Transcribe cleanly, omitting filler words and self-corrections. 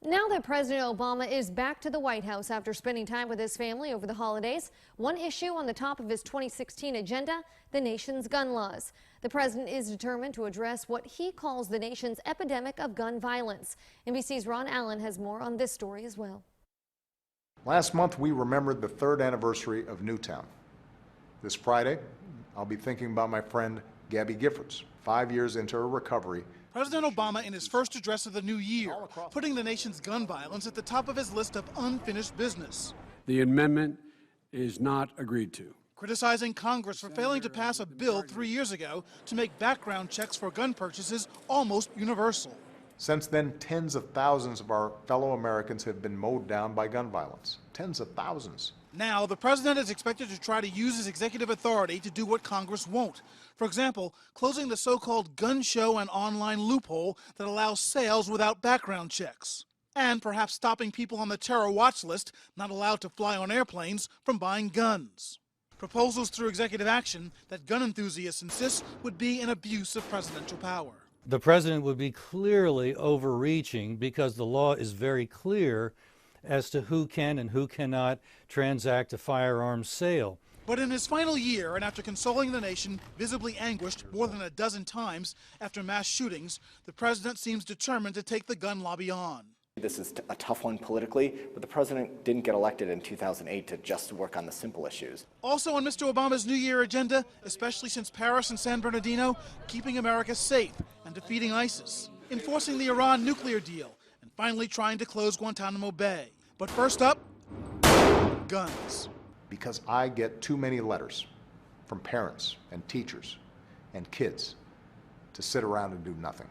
Now that President Obama is back to the White House after spending time with his family over the holidays, one issue on the top of his 2016 agenda, the nation's gun laws. The president is determined to address what he calls the nation's epidemic of gun violence. NBC's Ron Allen has more on this story as well. Last month, we remembered the 3rd anniversary of Newtown. This Friday, I'll be thinking about my friend Gabby Giffords, 5 years into her recovery. President Obama, in his first address of the new year, putting the nation's gun violence at the top of his list of unfinished business. The amendment is not agreed to. Criticizing Congress for failing to pass a bill 3 years ago to make background checks for gun purchases almost universal. Since then, tens of thousands of our fellow Americans have been mowed down by gun violence. Tens of thousands. Now, the president is expected to try to use his executive authority to do what Congress won't. For example, closing the so-called gun show and online loophole that allows sales without background checks. And perhaps stopping people on the terror watch list not allowed to fly on airplanes from buying guns. Proposals through executive action that gun enthusiasts insist would be an abuse of presidential power. The president would be clearly overreaching because the law is very clear as to who can and who cannot transact a firearms sale. But in his final year, and after consoling the nation, visibly anguished more than a dozen times after mass shootings, the president seems determined to take the gun lobby on. This is a tough one politically, but the president didn't get elected in 2008 to just work on the simple issues. Also on Mr. Obama's New Year agenda, especially since Paris and San Bernardino, keeping America safe and defeating ISIS, enforcing the Iran nuclear deal, and finally trying to close Guantanamo Bay. But first up, guns. Because I get too many letters from parents and teachers and kids to sit around and do nothing.